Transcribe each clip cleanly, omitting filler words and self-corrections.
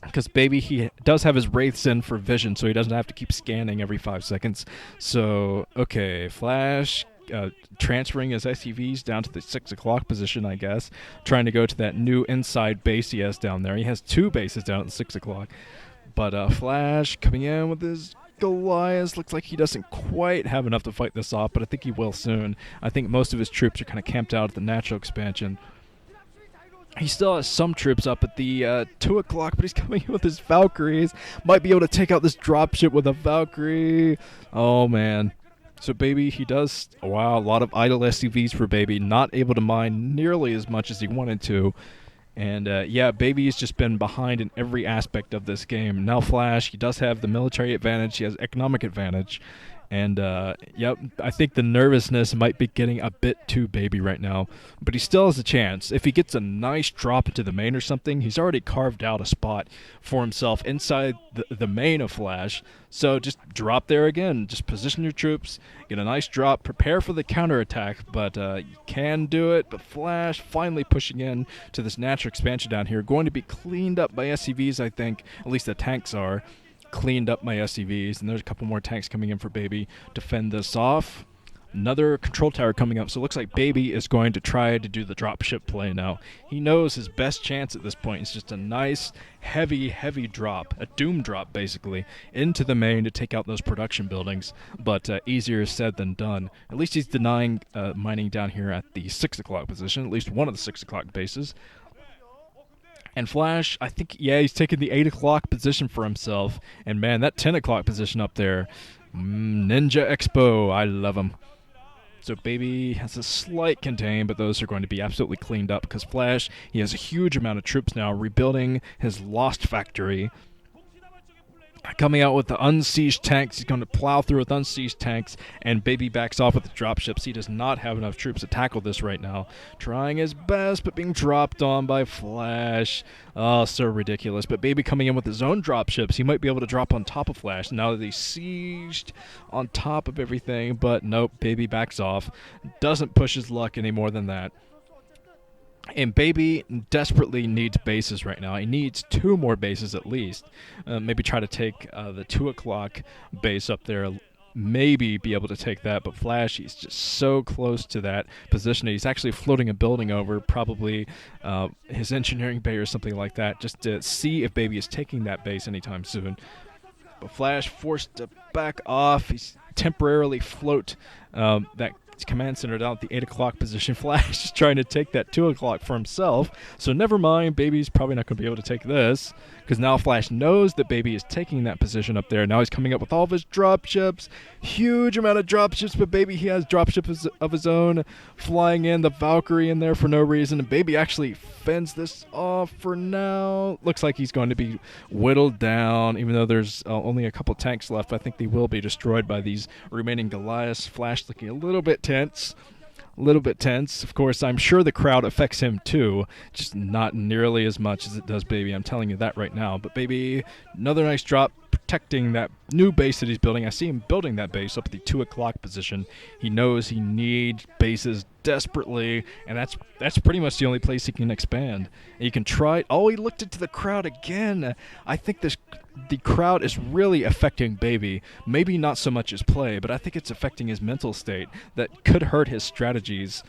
because Baby, he does have his wraiths in for vision, so he doesn't have to keep scanning every 5 seconds. So, okay, Flash transferring his SUVs down to the 6 o'clock position, I guess, trying to go to that new inside base he has down there. He has 2 bases down at the 6 o'clock. But Flash coming in with his Goliath. Looks like he doesn't quite have enough to fight this off, but I think he will soon. I think most of his troops are kind of camped out at the natural expansion. He still has some troops up at the 2 o'clock, but he's coming in with his Valkyries. Might be able to take out this dropship with a Valkyrie. Oh, man. So, Baby, he does... Wow, a lot of idle SUVs for Baby. Not able to mine nearly as much as he wanted to. And, yeah, Baby's just been behind in every aspect of this game. Now Flash, he does have the military advantage. He has economic advantage. And, yep, I think the nervousness might be getting a bit too Baby right now. But he still has a chance. If he gets a nice drop into the main or something, he's already carved out a spot for himself inside the main of Flash. So just drop there again. Just position your troops, get a nice drop, prepare for the counterattack. But you can do it. But Flash finally pushing in to this natural expansion down here. Going to be cleaned up by SCVs, I think. At least the tanks are. Cleaned up my SCVs, and there's a couple more tanks coming in for Baby to fend this off. Another control tower coming up, so it looks like Baby is going to try to do the dropship play now. He knows his best chance at this point is just a nice, heavy drop, a doom drop basically, into the main to take out those production buildings, but easier said than done. At least he's denying mining down here at the 6 o'clock position, at least one of the 6 o'clock bases. And Flash, I think, yeah, he's taking the 8 o'clock position for himself. And, man, that 10 o'clock position up there, Ninja Expo, I love him. So Baby has a slight contain, but those are going to be absolutely cleaned up because Flash, he has a huge amount of troops now rebuilding his lost factory. Coming out with the unsieged tanks. He's going to plow through with unsieged tanks, and Baby backs off with the dropships. He does not have enough troops to tackle this right now. Trying his best, but being dropped on by Flash. Oh, so ridiculous. But Baby coming in with his own dropships. He might be able to drop on top of Flash now that he's sieged on top of everything. But nope, Baby backs off. Doesn't push his luck any more than that. And Baby desperately needs bases right now. He needs 2 more bases at least. Maybe try to take the 2 o'clock base up there. Maybe be able to take that. But Flash, he's just so close to that position. He's actually floating a building over, probably his engineering bay or something like that, just to see if Baby is taking that base anytime soon. But Flash forced to back off. He's temporarily float that command center down at the 8 o'clock position. Flash is trying to take that 2 o'clock for himself, so never mind. Baby's probably not going to be able to take this, because now Flash knows that Baby is taking that position up there. Now he's coming up with all of his dropships, huge amount of dropships, but Baby, he has dropships of his own, flying in the Valkyrie in there for no reason, and Baby actually fends this off for now. Looks like he's going to be whittled down, even though there's only a couple tanks left. I think they will be destroyed by these remaining Goliaths. Flash looking a little bit tense. Of course, I'm sure the crowd affects him too, just not nearly as much as it does Baby. I'm telling you that right now. But Baby, another nice drop, protecting that new base that he's building. I see him building that base up at the 2 o'clock position. He knows he needs bases desperately, and that's pretty much the only place he can expand. And you can try. Oh, he looked into the crowd again. I think the crowd is really affecting Baby. Maybe not so much his play, but I think it's affecting his mental state. That could hurt his strategies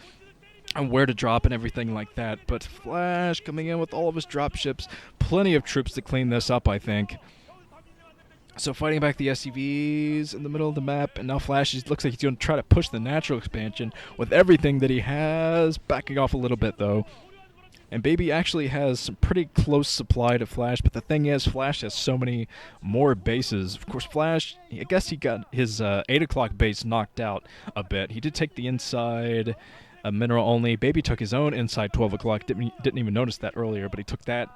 and where to drop and everything like that. But Flash coming in with all of his dropships. Plenty of troops to clean this up, I think. So fighting back the SCVs in the middle of the map, and now Flash looks like he's going to try to push the natural expansion with everything that he has. Backing off a little bit, though. And Baby actually has some pretty close supply to Flash, but the thing is, Flash has so many more bases. Of course, Flash, I guess he got his 8 o'clock base knocked out a bit. He did take the inside mineral only. Baby took his own inside 12 o'clock. Didn't even notice that earlier, but he took that.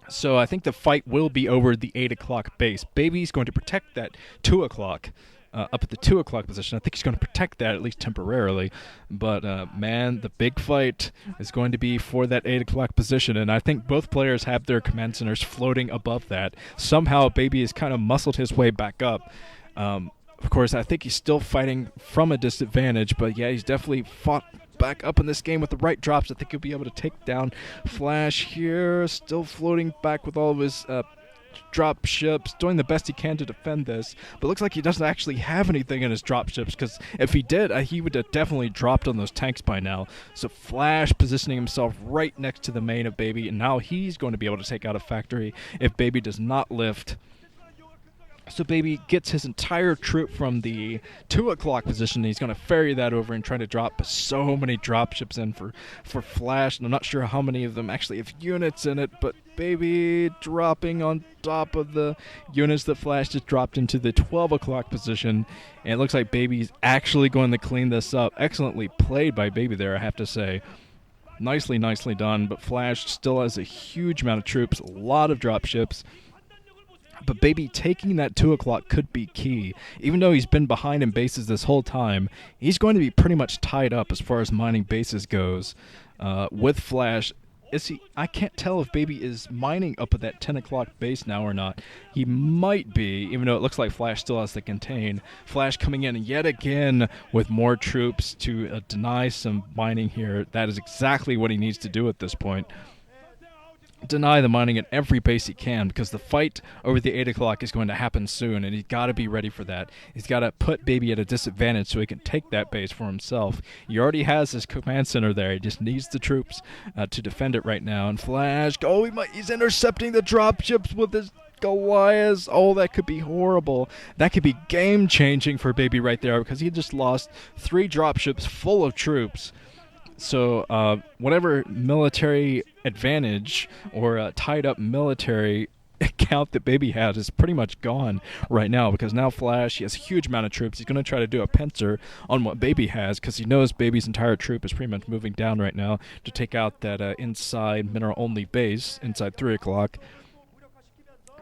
So I think the fight will be over the 8 o'clock base. Baby's going to protect that 2 o'clock. Up at the 2 o'clock position. I think he's going to protect that, at least temporarily. But, man, the big fight is going to be for that 8 o'clock position, and I think both players have their command centers floating above that. Somehow, Baby has kind of muscled his way back up. Of course, I think he's still fighting from a disadvantage, but yeah, he's definitely fought back up in this game with the right drops. I think he'll be able to take down Flash here, still floating back with all of his drop ships, doing the best he can to defend this, but looks like he doesn't actually have anything in his drop ships, because if he did, he would have definitely dropped on those tanks by now. So Flash positioning himself right next to the main of Baby, and now he's going to be able to take out a factory if Baby does not lift. So Baby gets his entire troop from the 2 o'clock position. He's going to ferry that over and try to drop so many dropships in for Flash. And I'm not sure how many of them actually have units in it, but Baby dropping on top of the units that Flash just dropped into the 12 o'clock position. And it looks like Baby's actually going to clean this up. Excellently played by Baby there, I have to say. Nicely done, but Flash still has a huge amount of troops, a lot of dropships. But Baby taking that 2 o'clock could be key. Even though he's been behind in bases this whole time, he's going to be pretty much tied up as far as mining bases goes. With Flash, I can't tell if Baby is mining up at that 10 o'clock base now or not. He might be, even though it looks like Flash still has to contain. Flash coming in yet again with more troops to deny some mining here. That is exactly what he needs to do at this point. Deny the mining at every base he can, because the fight over the 8 o'clock is going to happen soon, and he's got to be ready for that. He's got to put Baby at a disadvantage so he can take that base for himself. He already has his command center there. He just needs the troops to defend it right now. And Flash, he's intercepting the dropships with his Goliaths. Oh, that could be horrible. That could be game-changing for Baby right there, because he just lost 3 dropships full of troops. So whatever military advantage or tied-up military account that Baby has is pretty much gone right now, because now Flash, he has a huge amount of troops. He's going to try to do a pincer on what Baby has, because he knows Baby's entire troop is pretty much moving down right now to take out that inside mineral-only base inside 3 o'clock.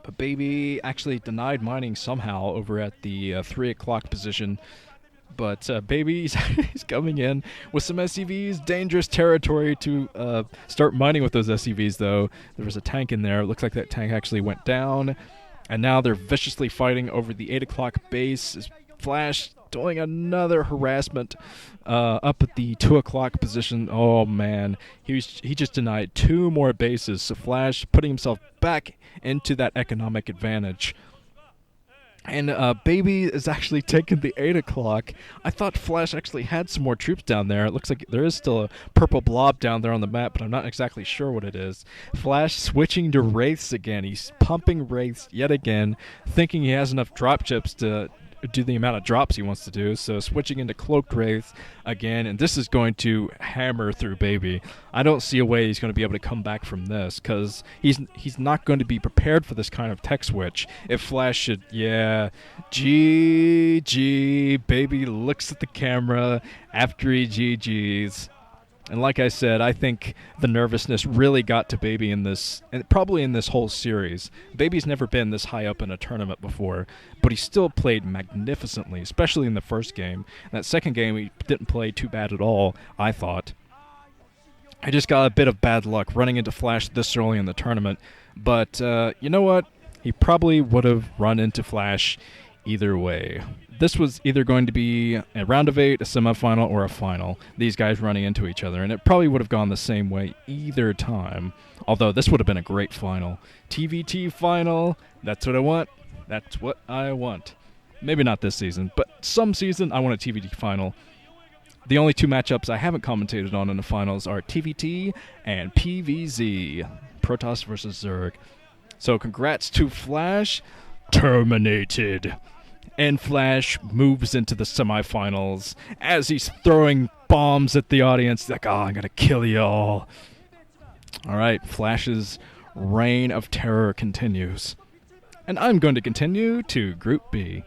But Baby actually denied mining somehow over at the 3 o'clock position. But Baby's he's coming in with some SCVs. Dangerous territory to start mining with those SCVs, though. There was a tank in there. It looks like that tank actually went down. And now they're viciously fighting over the 8 o'clock base. Flash doing another harassment up at the 2 o'clock position. Oh, man. He just denied 2 more bases. So Flash putting himself back into that economic advantage. And Baby is actually taking the 8 o'clock. I thought Flash actually had some more troops down there. It looks like there is still a purple blob down there on the map, but I'm not exactly sure what it is. Flash switching to Wraiths again. He's pumping Wraiths yet again, thinking he has enough dropships to do the amount of drops he wants to do. So switching into Cloaked Wraiths again, and this is going to hammer through Baby. I don't see a way he's going to be able to come back from this, because he's not going to be prepared for this kind of tech switch. If Flash should, yeah, GG. Baby looks at the camera after he GG's. And like I said, I think the nervousness really got to Baby in this, and probably in this whole series. Baby's never been this high up in a tournament before, but he still played magnificently, especially in the first game. In that second game, he didn't play too bad at all, I thought. I just got a bit of bad luck running into Flash this early in the tournament, but you know what? He probably would have run into Flash either way. This was either going to be a round of 8, a semifinal, or a final. These guys running into each other, and it probably would have gone the same way either time. Although this would have been a great final. TVT final, that's what I want. That's what I want. Maybe not this season, but some season I want a TVT final. The only 2 matchups I haven't commentated on in the finals are TVT and PVZ. Protoss versus Zerg. So congrats to Flash. Terminated. And Flash moves into the semifinals as he's throwing bombs at the audience. Like, I'm going to kill you all. All right, Flash's reign of terror continues. And I'm going to continue to Group B.